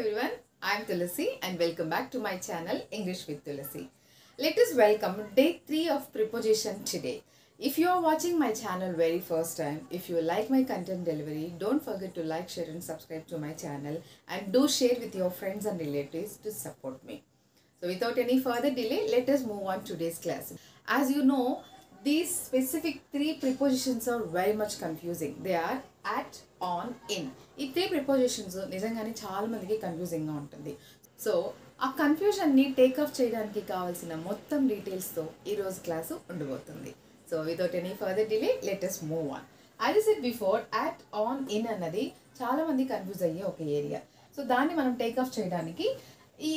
everyone, I am Tulasi and welcome back to my channel English with Tulasi. Let us welcome day 3 of preposition today. If you are watching my channel very first time, if you like my content delivery, don't forget to like, share and subscribe to my channel and do share with your friends and relatives to support me. So without any further delay, let us move on to today's class. As you know, these specific 3 prepositions are very much confusing. They are at, on, in. ఈ 3 prepositions నిజంగానే చాలా మందికి కన్ఫ్యూజింగ్గా ఉంటుంది. So ఆ కన్ఫ్యూజన్ని take up చేయడానికి కావాల్సిన మొత్తం డీటెయిల్స్తో ఈరోజు క్లాసు ఉండబోతుంది. So without any further delay let us move on. As I said before, at, on, in అన్నది చాలా మంది కన్ఫ్యూజ్ అయ్యే ఒక ఏరియా. సో దాన్ని మనం టేకప్ చేయడానికి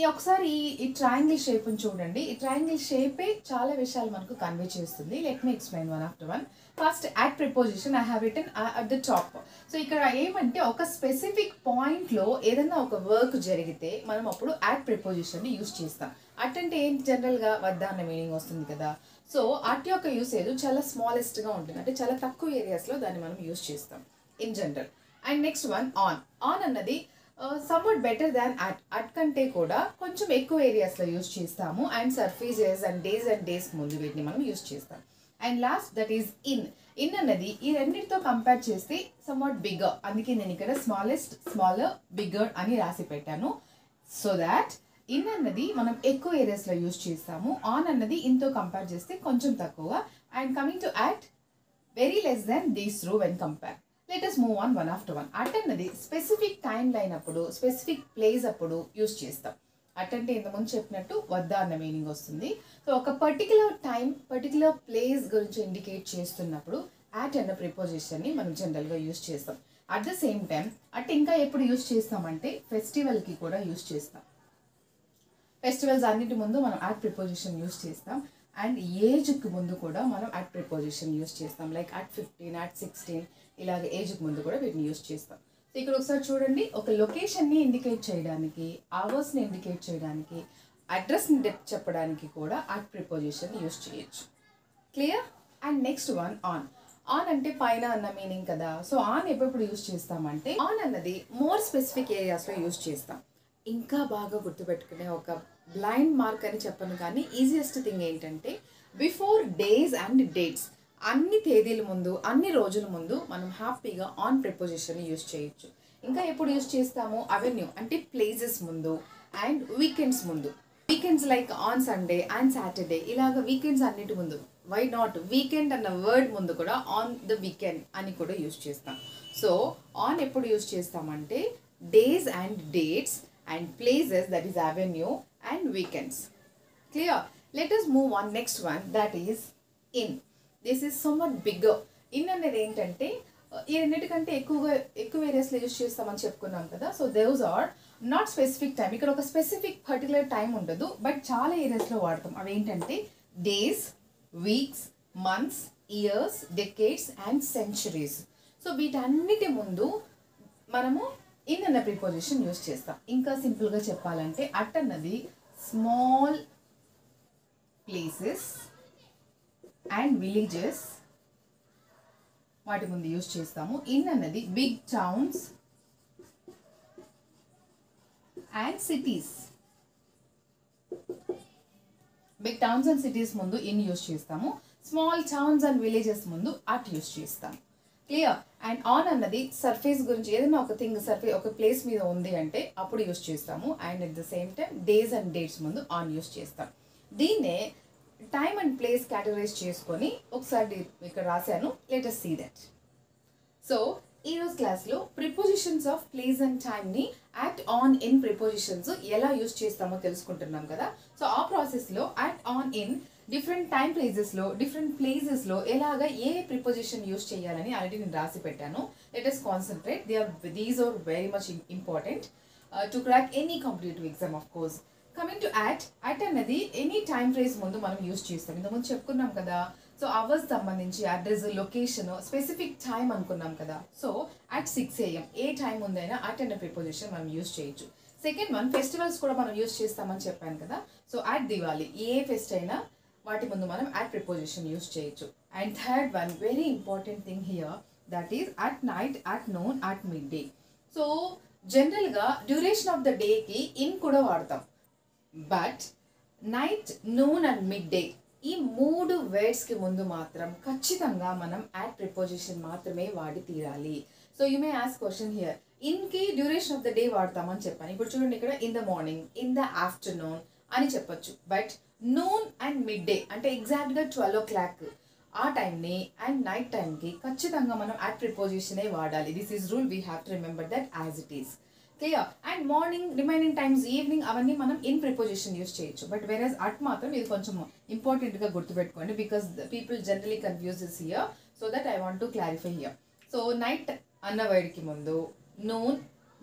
ఒకసారి ఈ ట్రయాంగిల్ షేప్ని చూడండి. ఈ ట్రయాంగిల్ షేపే చాలా విషయాలు మనకు కన్వే చేస్తుంది. Let me explain one after one. First at preposition I have return at the top. So ఇక్కడ ఏమంటే ఒక స్పెసిఫిక్ పాయింట్లో ఏదైనా ఒక వర్క్ జరిగితే మనం అప్పుడు అట్ ప్రిపోజిషన్ని యూజ్ చేస్తాం. అట్ అంటే ఏంటి, జనరల్గా వద్ద అన్న మీనింగ్ వస్తుంది కదా. సో అట్ యొక్క యూసేజ్ చాలా స్మాలెస్ట్గా ఉంటుంది, అంటే చాలా తక్కువ ఏరియాస్లో దాన్ని మనం యూజ్ చేస్తాం in general. And next one on. On అన్నది somewhat better than at కంటే కూడా కొంచెం ఎక్కువ ఏరియాస్లో యూజ్ చేస్తాము. అండ్ సర్ఫేసెస్ అండ్ డేస్ ముందు వీటిని మనం యూజ్ చేస్తాం. And last that is in. In అన్నది ఈ రెండింటితో కంపేర్ చేస్తే somewhat బిగ్గర్, అందుకే నేను ఇక్కడ స్మాలెస్ట్, స్మాలర్, బిగ్గర్ అని రాసి పెట్టాను. సో దాట్ ఇన్ అన్నది మనం ఎక్కువ ఏరియాస్లో యూజ్ చేస్తాము. ఆన్ అన్నది ఇన్తో కంపేర్ చేస్తే కొంచెం తక్కువ. And coming to at, very less than these rue when compare. Let us move on one after one. At అన్నది స్పెసిఫిక్ టైం లైన్ అప్పుడు, స్పెసిఫిక్ ప్లేస్ అప్పుడు యూజ్ చేస్తాం. అట్ అంటే ఇంతకుముందు చెప్పినట్టు వద్ద అన్న మీనింగ్ వస్తుంది. సో ఒక పర్టికులర్ టైం, పర్టికులర్ ప్లేస్ గురించి ఇండికేట్ చేస్తున్నప్పుడు అట్ అన్న ప్రిపోజిషన్ని మనం జనరల్గా యూజ్ చేస్తాం. At the same time at ఇంకా ఎప్పుడు యూజ్ చేస్తామంటే ఫెస్టివల్కి కూడా యూజ్ చేస్తాం. ఫెస్టివల్స్ అన్నిటి ముందు మనం అట్ ప్రిపోజిషన్ యూజ్ చేస్తాం. అండ్ ఏజ్కి ముందు కూడా మనం అట్ ప్రిపోజిషన్ యూజ్ చేస్తాం. లైక్ అట్ 15, అట్ 16 ఇలాగ ఏజ్కి ముందు కూడా వీటిని యూజ్ చేస్తాం. సో ఇక్కడ ఒకసారి చూడండి, ఒక లొకేషన్ని ఇండికేట్ చేయడానికి, అవర్స్ని ఇండికేట్ చేయడానికి, అడ్రస్ని చెప్పడానికి కూడా అట్ ప్రిపోజిషన్ యూజ్ చేయొచ్చు. Clear? And next one on. On అంటే పైన అన్న మీనింగ్ కదా. సో ఆన్ ఎప్పుడు యూజ్ చేస్తామంటే ఆన్ అన్నది మోర్ స్పెసిఫిక్ ఏరియాస్లో యూజ్ చేస్తాం. ఇంకా బాగా గుర్తుపెట్టుకునే ఒక బ్లైండ్ మార్క్ అని చెప్పను, కానీ ఈజియెస్ట్ థింగ్ ఏంటంటే బిఫోర్ డేస్ అండ్ డేట్స్, అన్ని తేదీల ముందు, అన్ని రోజుల ముందు మనం హ్యాపీగా ఆన్ ప్రిపోజిషన్ యూజ్ చేయొచ్చు. ఇంకా ఎప్పుడు యూజ్ చేస్తాము, అవెన్యూ అంటే ప్లేసెస్ ముందు అండ్ వీకెండ్స్ ముందు. Weekends like on Sunday and Saturday, ఇలాగ వీకెండ్స్ అన్నిటి ముందు. వై నాట్ వీకెండ్ అన్న వర్డ్ ముందు కూడా ఆన్ ద వీకెండ్ అని కూడా యూజ్ చేస్తాం. సో ఆన్ ఎప్పుడు యూజ్ చేస్తామంటే days and dates and places, that is avenue and weekends. Clear? Let us move on next one, that is in. This is somewhat bigger. In అనేది ఏంటంటే ఈ రెండింటికంటే ఎక్కువ ఏరియాస్లో యూజ్ చేస్తామని చెప్పుకున్నాం కదా. So those are not specific time. ఇక్కడ ఒక స్పెసిఫిక్ పర్టికులర్ టైం ఉండదు, బట్ చాలా ఏరియాస్లో వాడతాం. అవి ఏంటంటే days, weeks, months, years, decades and centuries. So వీటన్నిటి ముందు మనము ఇన్ అన్న ప్రిపోజిషన్ యూజ్ చేస్తాం. ఇంకా సింపుల్గా చెప్పాలంటే అట్ అన్నది స్మాల్ ప్లేసెస్ అండ్ విలేజెస్ వాటి ముందు యూజ్ చేస్తాము. ఇన్ అన్నది big towns and cities. Big towns and cities ముందు ఇన్ యూజ్ చేస్తాము. స్మాల్ టౌన్స్ అండ్ విలేజెస్ ముందు అట్ యూజ్ చేస్తాం. క్లియర్? అండ్ ఆన్ అన్నది సర్ఫేస్ గురించి, ఏదైనా ఒక థింగ్ సర్ఫేస్ ఒక ప్లేస్ మీద ఉంది అంటే అప్పుడు యూజ్ చేస్తాము. And at the same time days and dates ముందు ఆన్ యూజ్ చేస్తాం. దీన్నే టైమ్ అండ్ ప్లేస్ కేటగరైజ్ చేసుకొని ఒకసారి ఇక్కడ రాశాను. Let us see that. So ఈరోజు క్లాస్లో ప్రిపోజిషన్స్ ఆఫ్ ప్లేస్ అండ్ టైమ్ని అట్, ఆన్, ఇన్ ప్రిపోజిషన్స్ ఎలా యూజ్ చేస్తామో తెలుసుకుంటున్నాం కదా. సో ఆ ప్రాసెస్లో at, on, in different time ప్లేసెస్లో, డిఫరెంట్ ప్లేసెస్లో ఎలాగ ఏ ప్రిపోజిషన్ యూజ్ చేయాలని ఆల్రెడీ నేను రాసి పెట్టాను. Let us concentrate. These are very much important to crack any competitive exam of course. Coming to at అన్నది ఎనీ టైం ప్లేస్ ముందు మనం యూజ్ చేస్తాం. ఇంతకుముందు చెప్పుకున్నాం కదా. సో అవర్స్ సంబంధించి అడ్రస్, లొకేషన్, స్పెసిఫిక్ టైం అనుకున్నాం కదా. సో అట్ 6 AM ఏ టైం ఉందైనా అట్ అన్న ప్రిపోజిషన్ మనం యూజ్ చేయొచ్చు. సెకండ్ వన్ ఫెస్టివల్స్ కూడా మనం యూజ్ చేస్తామని చెప్పాను కదా. సో అట్ దివాలి, ఏ ఫెస్ట్ అయినా వాటి ముందు మనం అట్ ప్రిపోజిషన్ యూజ్ చేయొచ్చు. And third one very important thing here, that is at night, at noon, at mid day. So జనరల్గా డ్యూరేషన్ ఆఫ్ ద డేకి ఇన్ కూడా వాడతాం, but night, noon and mid day ఈ మూడు వర్డ్స్కి ముందు మాత్రం ఖచ్చితంగా మనం యాట్ ప్రిపోజిషన్ మాత్రమే వాడి తీరాలి. So you may ask question here, ఇన్కి డ్యూరేషన్ ఆఫ్ ద డే వాడతామని చెప్పాను. ఇప్పుడు చూడండి, ఇక్కడ in the morning, in the afternoon అని చెప్పొచ్చు. But noon and mid day అంటే ఎగ్జాక్ట్గా 12 o'clock ఆ టైంని అండ్ నైట్ టైంకి ఖచ్చితంగా మనం యాట్ ప్రిపోజిషనే వాడాలి. This is rule, we have to remember that as it is. Clear? And morning, remaining times, evening అవన్నీ మనం ఇన్ ప్రిపోజిషన్ యూస్ చేయొచ్చు. బట్ వేరేస్ అట్ మాత్రం ఇది కొంచెం ఇంపార్టెంట్గా గుర్తుపెట్టుకోండి, because people generally confuse this here. So that I want to clarify here. So night అన్న వర్డ్కి ముందు, నూన్,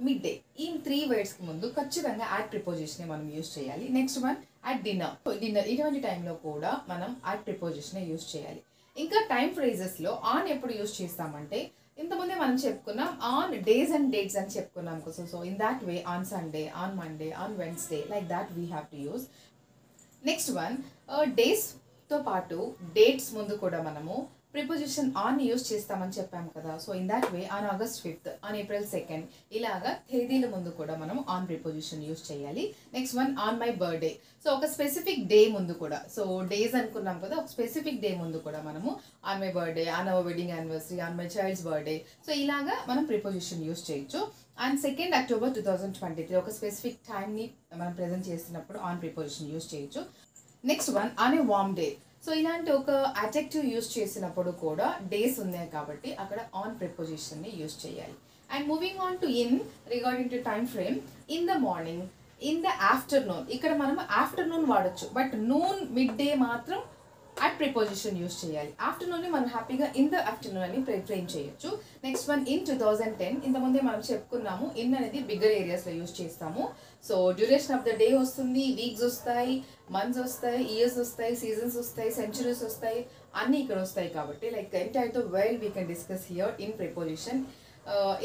మిడ్ డే ఈ 3 వర్డ్స్కి ముందు ఖచ్చితంగా యాట్ ప్రిపోజిషనే మనం యూస్ చేయాలి. నెక్స్ట్ వన్ అట్ డిన్నర్ ఇటువంటి టైంలో కూడా మనం యాట్ ప్రిపోజిషనే యూస్ చేయాలి. ఇంకా టైం ఫ్రేజెస్లో ఆన్ ఎప్పుడు యూస్ చేస్తామంటే, ఇంతకుముందే మనం చెప్పుకున్నాం ఆన్ డేస్ అండ్ డేట్స్ అని చెప్పుకున్నాం కోసం. So in that way on Sunday, on Monday, on Wednesday, like that we have to use. Next one డేస్తో పాటు డేట్స్ ముందు కూడా మనము ప్రిపోజిషన్ ఆన్ యూస్ చేస్తామని చెప్పాము కదా. So in that way on August 5th, on April 2nd ఇలాగా తేదీల ముందు కూడా మనం ఆన్ ప్రిపోజిషన్ యూస్ చేయాలి. Next one on my birthday. So ఒక స్పెసిఫిక్ డే ముందు కూడా, సో డేస్ అనుకున్నాం కదా, ఒక స్పెసిఫిక్ డే ముందు కూడా మనము on my birthday, on our wedding anniversary, on my child's birthday, so ఇలాగా మనం ప్రిపోజిషన్ యూస్ చేయొచ్చు. అండ్ 2nd October 2023 ఒక స్పెసిఫిక్ టైంని మనం ప్రెజెంట్ చేస్తున్నప్పుడు ఆన్ ప్రిపోజిషన్ యూస్ చేయొచ్చు. Next one on a warm day. So ఇలాంటి ఒక అడ్జెక్టివ్ యూస్ చేసినప్పుడు కూడా డేస్ ఉన్నాయి కాబట్టి అక్కడ ఆన్ ప్రిపోజిషన్ని యూస్ చేయాలి. And moving on to in regarding to time frame, in the morning, in the afternoon ఇక్కడ మనం ఆఫ్టర్నూన్ వాడచ్చు, బట్ నూన్, మిడ్ డే మాత్రం అట్ ప్రిపోజిషన్ యూస్ చేయాలి. ఆఫ్టర్నూన్ని మనం హ్యాపీగా ఇన్ ద ఆఫ్టర్నూన్ అని ఫ్రేమ్ చేయొచ్చు. నెక్స్ట్ వన్ ఇన్ 2010 ఇంతకుముందే మనం చెప్పుకున్నాము, ఇన్ అనేది బిగ్గర్ ఏరియాస్లో యూస్ చేస్తాము. So duration of the day వస్తుంది, వీక్స్ వస్తాయి, మంత్స్ వస్తాయి, ఇయర్స్ వస్తాయి, సీజన్స్ వస్తాయి, సెంచురీస్ వస్తాయి, అన్నీ ఇక్కడ వస్తాయి కాబట్టి like entire the world we can discuss here in preposition.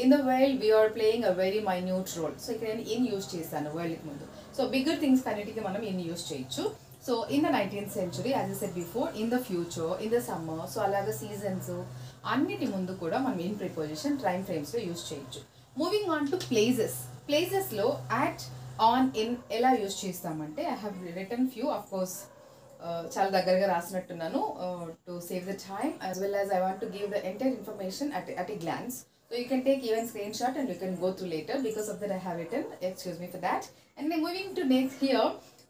In the world we are playing a very minute role. So ఇక్కడ నేను ఇన్ యూస్ చేస్తాను వరల్డ్కి ముందు. సో బిగ్గర్ థింగ్స్ అన్నిటికీ మనం ఇన్ యూస్ చేయొచ్చు. So in the 19th century, as I said before, in the future, in the summer, so అలాగే seasons అన్నిటి ముందు కూడా మనం ఇన్ ప్రిపోజిషన్ టైమ్ ఫ్రేమ్స్లో యూస్ చేయొచ్చు. మూవింగ్ ఆన్ టు ప్లేసెస్లో యాట్, ఆన్, ఇన్ ఎలా యూస్ చేస్తామంటే I have written few, of course చాలా దగ్గరగా రాసినట్టున్నాను to save the time, as well as I want to give the entire information at a glance. So you can take even screenshot and you can go through later, because of that I have written, excuse me for that. And then moving to next here,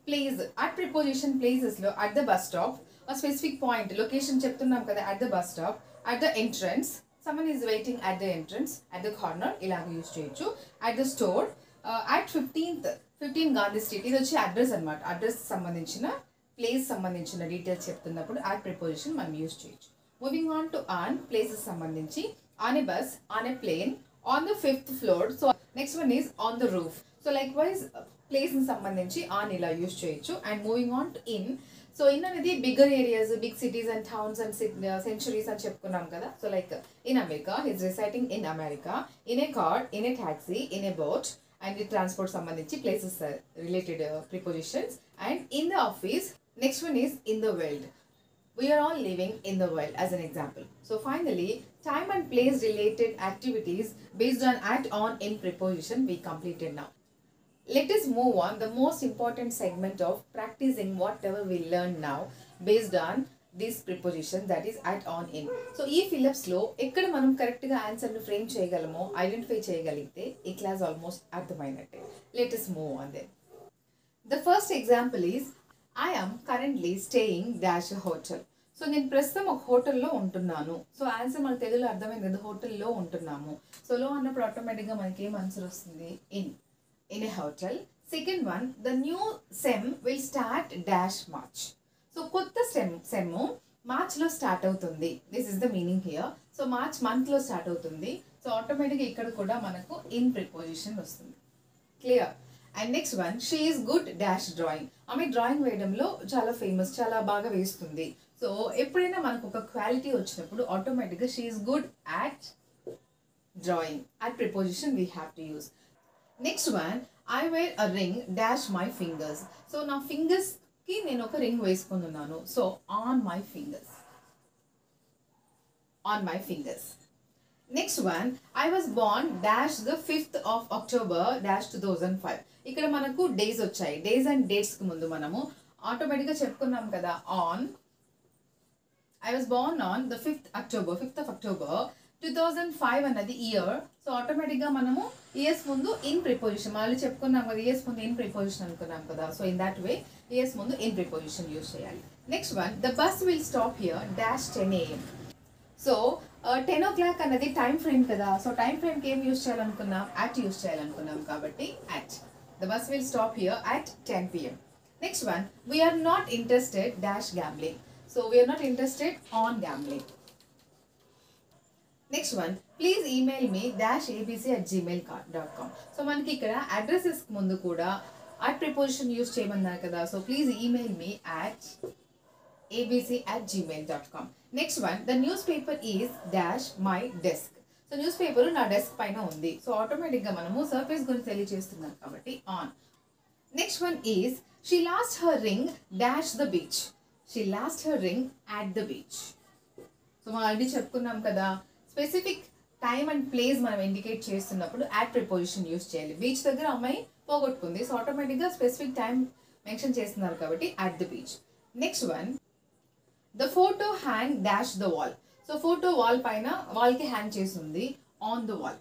place. At preposition places lo at the bus stop, a specific point, location చెప్తున్నాం కదా, at the bus stop, at the entrance, someone is waiting at the entrance, at the corner ఇలాగ use చేయొచ్చు. at the store, at 15 Gandhi street ఇది వచ్చి address అనమాట. Address సంబంధించిన, place సంబంధించిన details చెప్తున్నప్పుడు at preposition మనం యూస్ చేయొచ్చు. Moving on to on, places సంబంధించి on a bus, on a plane, on the 5th floor. So next one is on the roof. So likewise ప్లేస్ని సంబంధించి on ఇలా use చేయొచ్చు. And moving on to in, so in అనేది bigger areas, big cities and towns and centuries అని చెప్పుకున్నాం కదా. So like in America, his reciting in America, in a car, in a taxi, in a boat, and ఈ transport సంబంధించి places related prepositions. And in the office, next one is in the world. We are all living in the world as an example. So finally, time and place related activities based on at, on, in preposition we completed now. Let us move on the most important segment of practicing whatever we learn now based on this preposition, that is at, on, in. So ee fill-ups lo ekkada manam correct ga answer nu frame cheyagalamo, identify cheyagalite ee class almost arthamainatte. Let us move on then. The first example is I am currently staying dash a hotel. So నేను ప్రస్తుతం ఒక హోటల్లో ఉంటున్నాను. So answer మనకు తెలుగులో అర్థమైంది కదా, హోటల్లో ఉంటున్నాము. సో లో అన్నప్పుడు ఆటోమేటిక్గా మనకి ఏం ఆన్సర్ వస్తుంది, in a hotel. Second one, the new sem will start dash March. So కొత్త సెమ్ మార్చ్లో స్టార్ట్ అవుతుంది. This is the meaning here. So March మంత్లో స్టార్ట్ అవుతుంది. సో ఆటోమేటిక్గా ఇక్కడ కూడా మనకు ఇన్ ప్రిపోజిషన్ వస్తుంది. Clear? And next one, she is good dash drawing. ఆమె డ్రాయింగ్ వేయడంలో చాలా ఫేమస్, చాలా బాగా వేస్తుంది. సో ఎప్పుడైనా మనకు ఒక క్వాలిటీ వచ్చినప్పుడు ఆటోమేటిక్గా she is good at drawing, at preposition we have to use. Next one, I wear a ring dash my fingers. So నా ఫింగర్స్కి నేను ఒక రింగ్ వేసుకున్నాను. So on my fingers, on my fingers. Next one, I was born dash the 5th of October dash 2005. ఇక్కడ మనకు days వచ్చాయి. Days and డేట్స్కి ముందు మనము ఆటోమేటిక్గా చెప్పుకున్నాం కదా, on I was born on the 5th of October 2005 అన్నది ఇయర్. సో ఆటోమేటిక్గా మనము ఇయర్స్ ముందు ఇన్ ప్రిపోజిషన్ మళ్ళీ చెప్పుకున్నాం కదా, ఇయర్స్ ముందు ఇన్ ప్రిపోజిషన్ అనుకున్నాం కదా. So in that way years ముందు ఇన్ ప్రిపోజిషన్ యూజ్ చేయాలి. Next one, the bus will stop here dash 10 AM. So 10 o'clock అన్నది టైం ఫ్రేమ్ కదా. సో టైం ఫ్రేమ్కి ఏం యూజ్ చేయాలనుకున్నాం, అట్ యూజ్ చేయాలనుకున్నాం కాబట్టి at. The bus will stop here at 10 PM. Next one, we are not interested dash gambling. So we are not interested on gambling. Next one, please email me -abc@gmail.com. So మనకి ఇక్కడ addresses ముందు కూడా at preposition use చేయమన్నారు కదా. So please email me abc@gmail.com. Next one, the news paper is dash my desk. So news paper నా desk పైన ఉంది. So ఆటోమేటిక్గా మనము సర్ఫేస్ గురించి తెలియజేస్తున్నాం కాబట్టి on. Next one is she lost her ring dash the beach. She lost her ring at the beach. So మనం already చెప్పుకున్నాం కదా, స్పెసిఫిక్ టైమ్ అండ్ ప్లేస్ మనం ఇండికేట్ చేస్తున్నప్పుడు యాట్ ప్రిపోజిషన్ యూజ్ చేయాలి. బీచ్ దగ్గర అమ్మాయి పోగొట్టుకుంది. సో ఆటోమేటిక్గా స్పెసిఫిక్ టైం మెన్షన్ చేస్తున్నారు కాబట్టి at the beach. Next one, the photo hang dash the wall. So photo wall పైన, వాల్కి హ్యాంగ్ చేసి ఉంది, on the wall.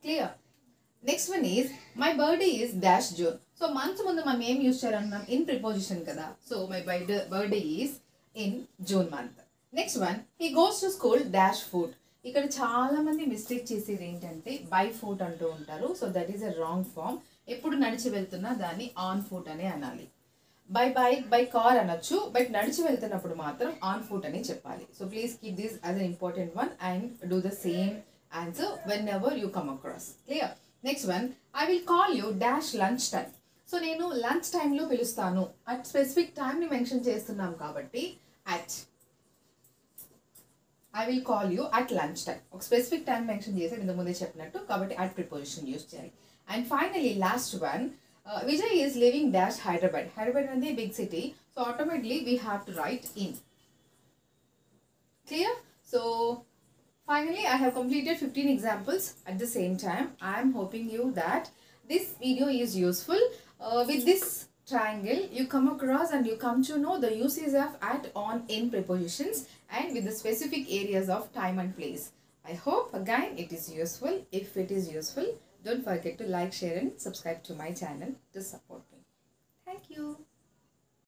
Clear? Next one is my birthday is dash June. So months ముందు మనం ఏం use చేయాలన్నాం, in preposition కదా. So my birthday is in June month. Next one, he goes to school dash foot. ఇక్కడ చాలా మంది mistake చేసేది ఏంటంటే by foot అంటూ ఉంటారు. So that is a wrong form. ఎప్పుడు నడిచి వెళ్తున్నా దాన్ని ఆన్ ఫుట్ అనే అనాలి. బై బైక్, బై కార్ అనొచ్చు, బట్ నడిచి వెళ్తున్నప్పుడు మాత్రం ఆన్ ఫుట్ అని చెప్పాలి. So please keep this as an important one and do the same answer whenever you come across. Clear? Next one, I will call you dash lunch time. So నేను lunch టైంలో పిలుస్తాను. At specific టైంని mention చేస్తున్నాం కాబట్టి at. I will call you at lunch time. ఒక specific time mention చేసి ఇంతకు ముందే చెప్పినట్టు కాబట్టి అట్ ప్రిపోజిషన్ యూజ్ చేయాలి. And finally last one, Vijay is living dash Hyderabad. Hyderabad అనేది big city. So automatically we have to write in. Clear? So finally, I have completed 15 examples at the same time. I am hoping you that this video is useful. With this triangle, you come across and you come to know the uses of at, on, in prepositions and with the specific areas of time and place. I hope again it is useful. If it is useful, don't forget to like, share and subscribe to my channel to support me. Thank you.